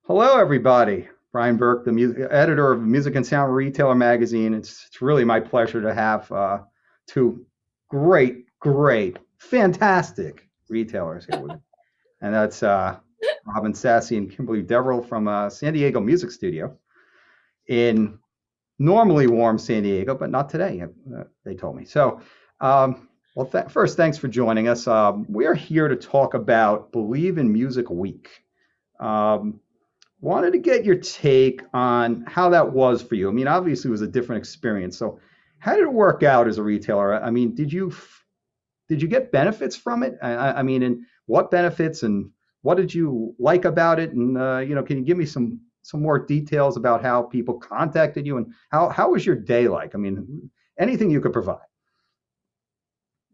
Hello, everybody. Brian Burke, the editor of Music and Sound Retailer magazine. It's really my pleasure to have two great, fantastic retailers here with me. And that's Robin Sassi and Kimberly Deverell from San Diego Music Studio in normally warm San Diego, but not today, they told me. So, well, first, thanks for joining us. We're here to talk about Believe in Music Week. Um, Wanted to get your take on how that was for you. I mean, obviously, it was a different experience. So, how did it work out as a retailer? I mean, did you get benefits from it? I mean, and what benefits and what did you like about it? And can you give me some more details about how people contacted you and how was your day like? I mean, anything you could provide.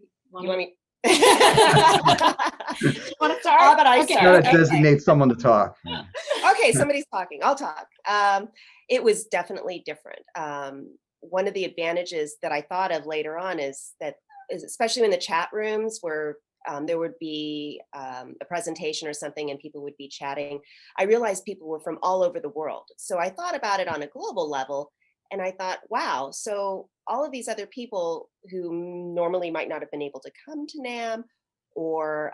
You want me? Want to start? How about I You start? gotta designate someone to talk. Okay, somebody's talking. I'll talk. It was definitely different. One of the advantages that I thought of later on is especially in the chat rooms where there would be a presentation or something and people would be chatting, I realized people were from all over the world. So I thought about it on a global level and I thought, wow, so all of these other people who normally might not have been able to come to NAMM or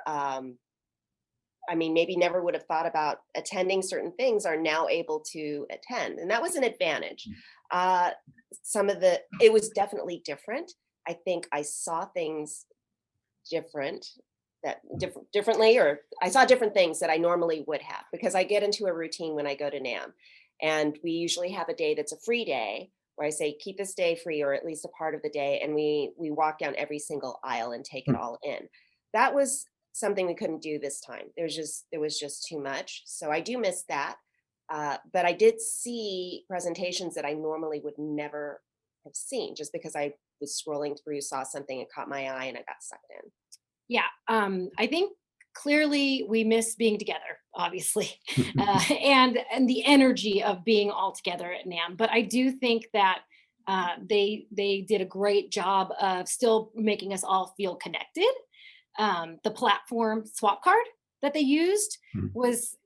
maybe never would have thought about attending certain things are now able to attend. And that was an advantage. It was definitely different. I think I saw things differently, or I saw different things that I normally would have because I get into a routine when I go to NAMM. And we usually have a day that's a free day where I say, keep this day free, or at least a part of the day. And we walk down every single aisle and take it all in. That was something we couldn't do this time. There was just too much. So I do miss that. But I did see presentations that I normally would never have seen just because I was scrolling through, saw something, and caught my eye and I got sucked in. Yeah, I think clearly we miss being together, obviously, and the energy of being all together at NAMM. But I do think that they did a great job of still making us all feel connected. The platform Swap Card that they used was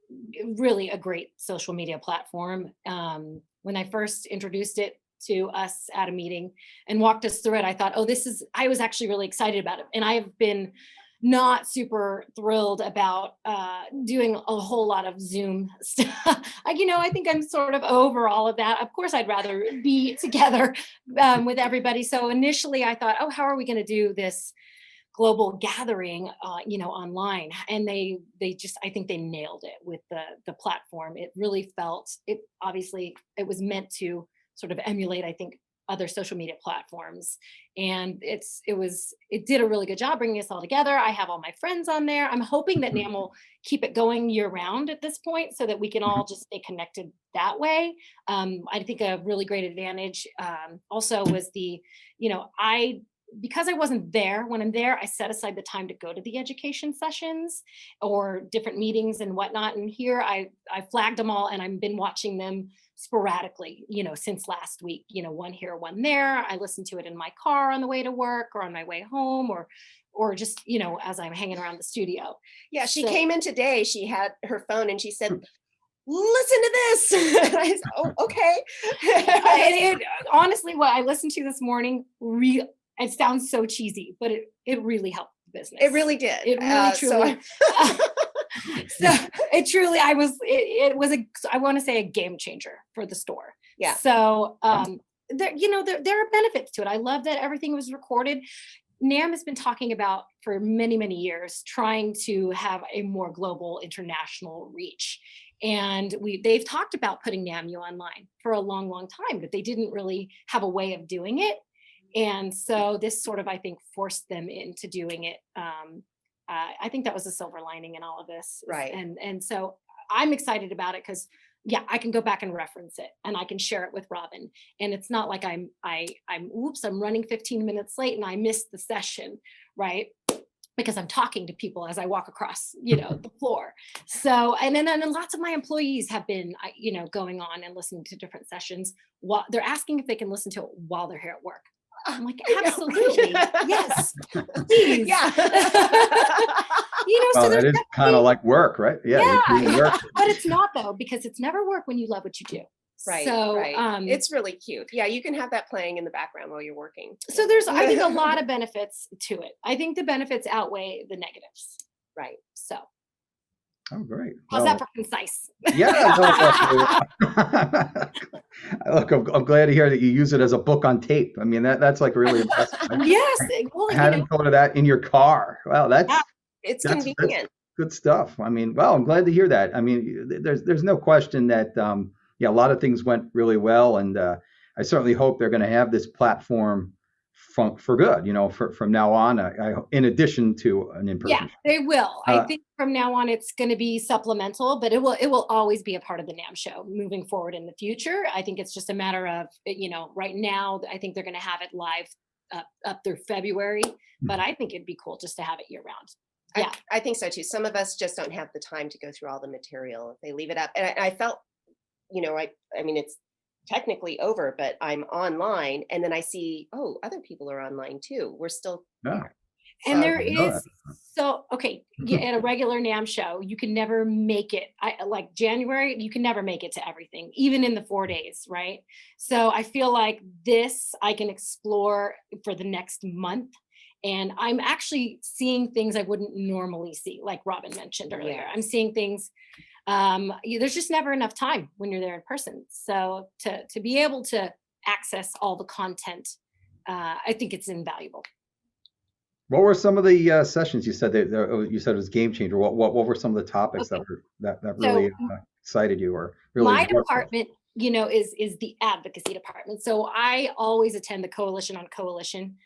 really a great social media platform. When I first introduced it to us at a meeting and walked us through it, I thought, I was actually really excited about it. And I have been not super thrilled about doing a whole lot of Zoom stuff. I think I'm sort of over all of that. Of course, I'd rather be together with everybody. So initially I thought, how are we going to do this global gathering, online? And I think they nailed it with the platform. It really obviously it was meant to sort of emulate, I think, other social media platforms. And it did a really good job bringing us all together. I have all my friends on there. I'm hoping that NAMM will keep it going year round at this point so that we can all just stay connected that way. I think a really great advantage also was because I wasn't there, when I'm there, I set aside the time to go to the education sessions or different meetings and whatnot. And here I flagged them all and I've been watching them sporadically, since last week, one here, one there. I listened to it in my car on the way to work or on my way home or just, as I'm hanging around the studio. Yeah, she came in today, she had her phone and she said, listen to this. And I said, oh, okay. Honestly, what I listened to this morning, it sounds so cheesy, but it really helped the business. It really did. It really truly. So it truly, it was I want to say a game changer for the store. Yeah. So there are benefits to it. I love that everything was recorded. NAMM has been talking about for many, many years, trying to have a more global international reach. And they've talked about putting NAMU online for a long, long time, but they didn't really have a way of doing it. And so this sort of, I think, forced them into doing it. I think that was a silver lining in all of this. Right. And so I'm excited about it because, I can go back and reference it and I can share it with Robin. And it's not like I'm running 15 minutes late and I missed the session, right? Because I'm talking to people as I walk across, the floor. So, and then lots of my employees have been, going on and listening to different sessions while they're asking if they can listen to it while they're here at work. I'm like, absolutely. Yes. Please. Yeah. So Oh, there's that is kind of like work, right? Yeah. You're doing work. but it's not though, because it's never work when you love what you do. Right. So, right. It's really cute. Yeah. You can have that playing in the background while you're working. so there's, I think, a lot of benefits to it. I think the benefits outweigh the negatives. Right. So Oh, great. how's Well, that for concise? yeah. Look, I'm glad to hear that you use it as a book on tape. I mean, that's like really impressive. Yes. Well, I hadn't thought of that in your car. Wow, It's that's convenient. good stuff. I mean, well, I'm glad to hear that. I mean, there's no question that yeah, a lot of things went really well, and I certainly hope they're going to have this platform for good. From now on, in addition to an in-person. Yeah, they will. I think from now on it's going to be supplemental, but it will always be a part of the NAM show moving forward in the future. I think it's just a matter of, right now, I think they're going to have it live up through February, but I think it'd be cool just to have it year round. Yeah, I think so too. Some of us just don't have the time to go through all the material. If they leave it up, and I felt, I mean, it's technically over, but I'm online, and then I see, oh, other people are online too. We're still Yeah. And So- there I know is, so, okay, at a regular NAM show, you can never make it. Like January, you can never make it to everything, even in the 4 days, right? So I feel like this, I can explore for the next month. And I'm actually seeing things I wouldn't normally see, like Robin mentioned earlier. Yes. I'm seeing things, there's just never enough time when you're there in person. So to be able to access all the content, I think it's invaluable. What were some of the sessions you said you said it was game changer? What were some of the topics Okay. that really excited you or really? My department, is the advocacy department. So I always attend the Coalition on Coalition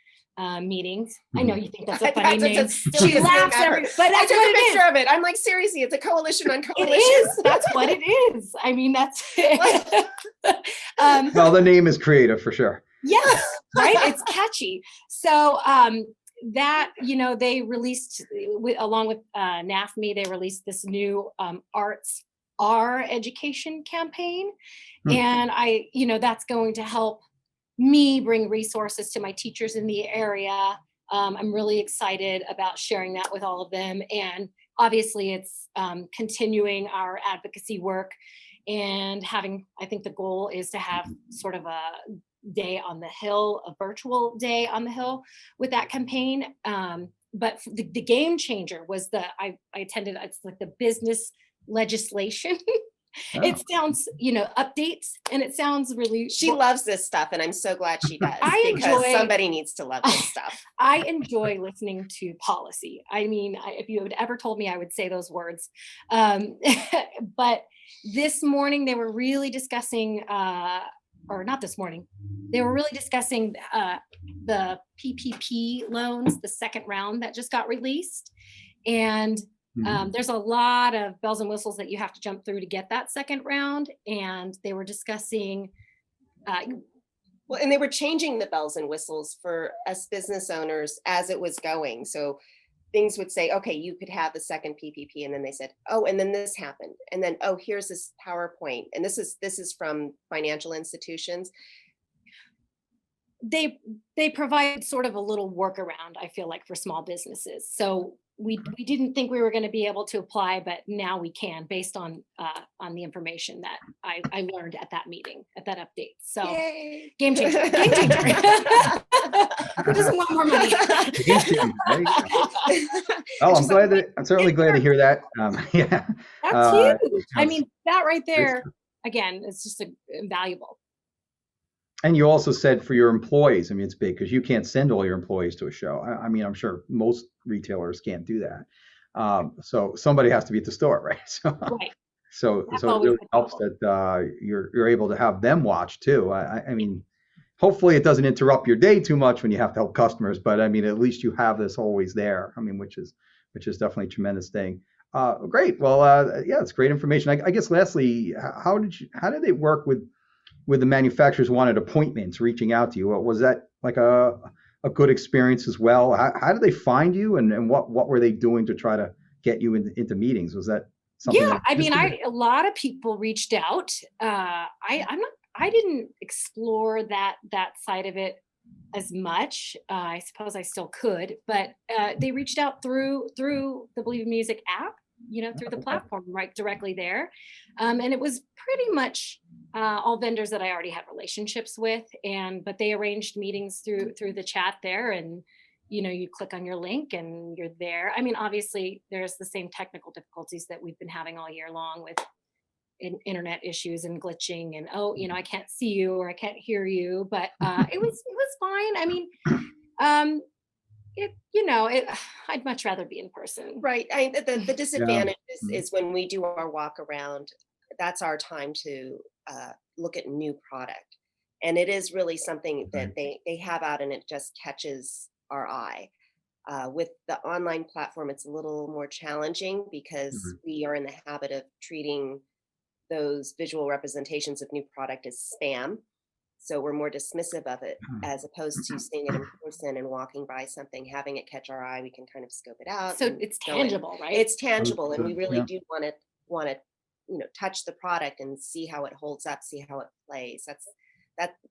meetings. I know you think that's a funny name. She laughs every, but I that's took what a it is. picture of it. I'm like, seriously, it's a coalition on coalition. It is. That's what it is. I mean, that's it. Well, the name is creative for sure. Yes, right. It's catchy. So that, they released along with NAFME, they released this new Arts Our Education campaign. And that's going to help me bring resources to my teachers in the area. I'm really excited about sharing that with all of them. And obviously it's continuing our advocacy work and I think the goal is to have sort of a day on the Hill, a virtual day on the Hill with that campaign. But the game changer was I attended, it's like the business legislation. Oh. It sounds, updates, and it sounds really. She loves this stuff, and I'm so glad she does. Because somebody needs to love this stuff. I enjoy listening to policy. I mean, if you had ever told me, I would say those words. But this morning they were really discussing, or not this morning, they were really discussing the PPP loans, the second round that just got released. And there's a lot of bells and whistles that you have to jump through to get that second round. And they were discussing. Well, and they were changing the bells and whistles for us business owners as it was going. So things would say, okay, you could have the second PPP. And then they said, oh, and then this happened. And then, oh, here's this PowerPoint. And this is from financial institutions. They provide sort of a little workaround, I feel like, for small businesses. So we didn't think we were going to be able to apply, but now we can, based on the information that I learned at that meeting, at that update. So Yay. Game changer. Who doesn't want more money? Game changer. There you go. Oh, I'm certainly glad to hear that. Yeah. That's huge. I mean, that right there, again, it's just invaluable. And you also said for your employees, I mean, it's big because you can't send all your employees to a show. I mean, I'm sure most retailers can't do that. So somebody has to be at the store, right? Right. So it really helps that you're able to have them watch too. I mean, hopefully it doesn't interrupt your day too much when you have to help customers, but I mean, at least you have this always there. I mean, which is definitely a tremendous thing. Great. Well, yeah, it's great information. I guess lastly, how did they work with the manufacturers wanted appointments, reaching out to you? Was that like a good experience as well? How did they find you, and what were they doing to try to get you into meetings? Was that something? Yeah, I mean, a lot of people reached out. I didn't explore that side of it as much. I suppose I still could, but they reached out through the Believe in Music app, through the platform right directly there. And it was pretty much all vendors that I already had relationships with, but they arranged meetings through the chat there, and you click on your link and you're there. I mean, obviously there's the same technical difficulties that we've been having all year long with internet issues and glitching and I can't see you or I can't hear you, but it was fine. I mean, I'd much rather be in person. Right. The disadvantage Yeah. is when we do our walk around, that's our time to look at new product. And it is really something that they have out and it just catches our eye. With the online platform, it's a little more challenging because we are in the habit of treating those visual representations of new product as spam. So we're more dismissive of it as opposed to seeing it in person and walking by something, having it catch our eye. We can kind of scope it out. So it's tangible, right? It's tangible, and we really Yeah. do want to touch the product and see how it holds up, see how it plays.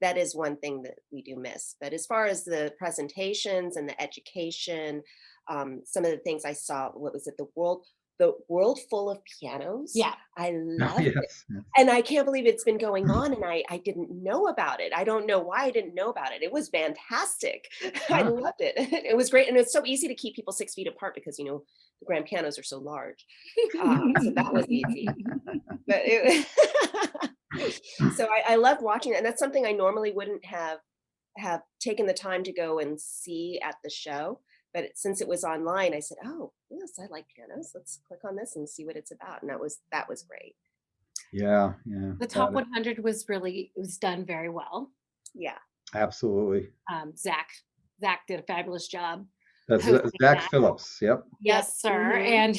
That is one thing that we do miss. But as far as the presentations and the education, some of the things I saw, what was it, the world full of pianos. Yeah. I love it. Yes. And I can't believe it's been going on and I didn't know about it. I don't know why I didn't know about it. It was fantastic. I loved it. It was great. And it's so easy to keep people 6 feet apart because, the grand pianos are so large. So that was easy. But so I loved watching it. And that's something I normally wouldn't have taken the time to go and see at the show. But since it was online, I said, "Oh, yes, I like pianos. Let's click on this and see what it's about." And that was great. Yeah. The top 100 was done very well. Yeah, Absolutely. Zach did a fabulous job. That's hosting Zach that. Phillips. Yep. Yes, sir. And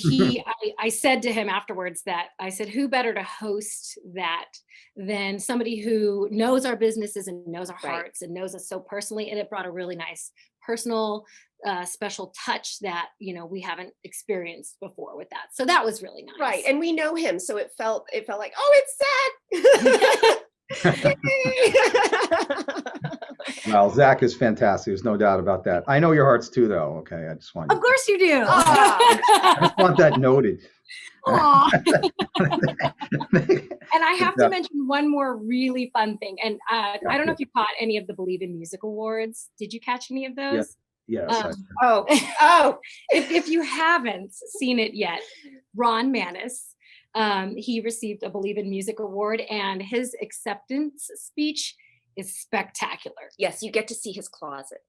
I said to him afterwards I said, who better to host that than somebody who knows our businesses and knows our hearts and knows us so personally. And it brought a really nice personal, special touch that, we haven't experienced before with that. So that was really nice. right. And we know him. So it felt like, oh, it's Zach. Well, Zach is fantastic. There's no doubt about that. I know your hearts too, though. Okay, I just want. Of course you do. I just want that noted. Aw. And I have to mention one more really fun thing. And I don't know if you caught any of the Believe in Music Awards. Did you catch any of those? Yes. If you haven't seen it yet, Ron Manis, he received a Believe in Music Award, and his acceptance speech is spectacular. Yes, you get to see his closet.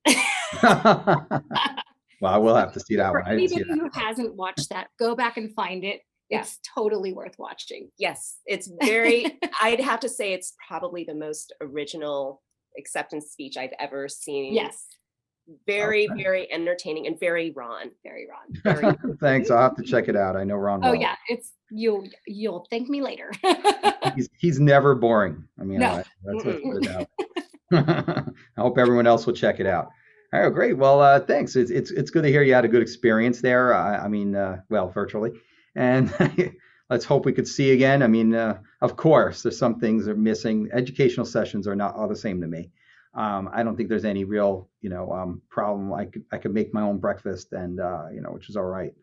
Well, I will have to see that For one. I didn't see anybody that. who hasn't watched that, go back and find it. Yeah. It's totally worth watching. Yes, it's very, I'd have to say it's probably the most original acceptance speech I've ever seen. Yes. Very, very entertaining and very Ron. Very Ron. Thanks. I'll have to check it out. I know Ron. Oh well. yeah, it's you'll thank me later. He's never boring. I mean, No. let's put it out. I hope everyone else will check it out. All right, great. Well, thanks. It's good to hear you had a good experience there. Well, virtually, and let's hope we could see you again. I mean, of course, there's some things that are missing. Educational sessions are not all the same to me. I don't think there's any real, problem. I could make my own breakfast, and which is all right,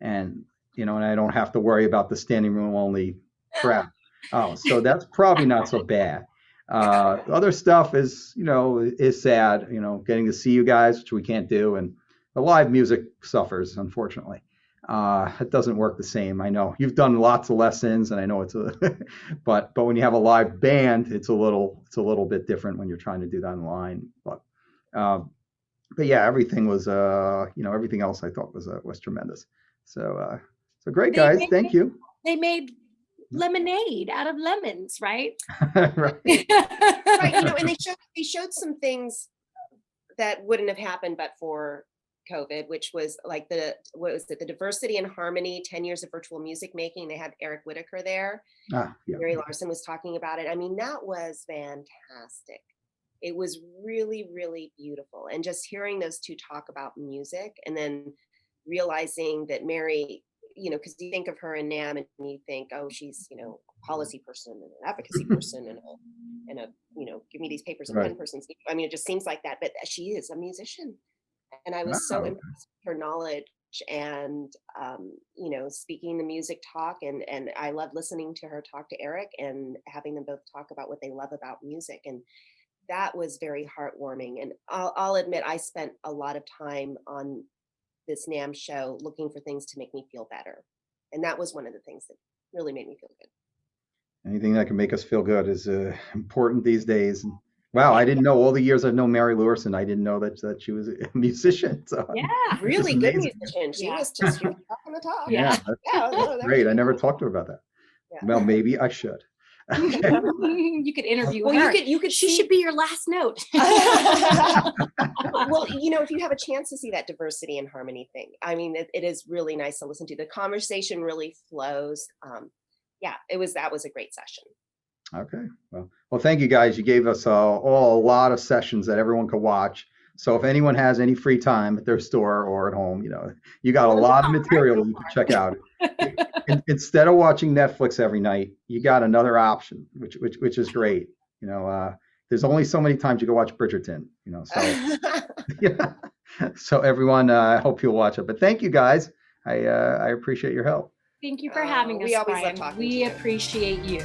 and and I don't have to worry about the standing room only crap. Oh, so that's probably not so bad. Other stuff is sad, getting to see you guys, which we can't do. And the live music suffers, unfortunately. It doesn't work the same. I know you've done lots of lessons and I know but when you have a live band, it's a little bit different when you're trying to do that online. But yeah, everything was, everything else I thought was tremendous. So great, guys. Thank you. They made lemonade out of lemons, right? Right. Right, and they showed some things that wouldn't have happened but for COVID, which was like the Diversity and Harmony 10 years of virtual music making. They had Eric Whitaker there. Yeah. Mary Larson was talking about it. I mean, that was fantastic. It was really, really beautiful. And just hearing those two talk about music and then realizing that Mary, because you think of her in NAMM and you think, oh, she's, policy person and an advocacy person and a, give me these papers and Right. pen person. I mean, it just seems like that, but she is a musician. And I was so Wow. impressed with her knowledge and, speaking the music talk. And I love listening to her talk to Eric and having them both talk about what they love about music. And that was very heartwarming. And I'll admit, I spent a lot of time on this NAMM show looking for things to make me feel better. And that was one of the things that really made me feel good. Anything that can make us feel good is important these days. And wow, I didn't know all the years I've known Mary Lewison. I didn't know that she was a musician. So Yeah, really good amazing. musician. She Yeah. was just talking the talk. Yeah. that's Yeah, great. I never talked to her about that. Yeah. Well, maybe I should. Okay. You could interview Well, her. you could She see- should be your last note. Well, if you have a chance to see that diversity and harmony thing, I mean, it is really nice to listen to. The conversation really flows. That was a great session. Okay. Well, thank you guys. You gave us all a lot of sessions that everyone could watch. So if anyone has any free time at their store or at home, you got a lot of material you can check out. Instead of watching Netflix every night, you got another option, which is great. There's only so many times you can watch Bridgerton. So yeah. So everyone, I hope you'll watch it. But thank you guys. I appreciate your help. Thank you for having us, we always love Brian. talking We to you. appreciate you.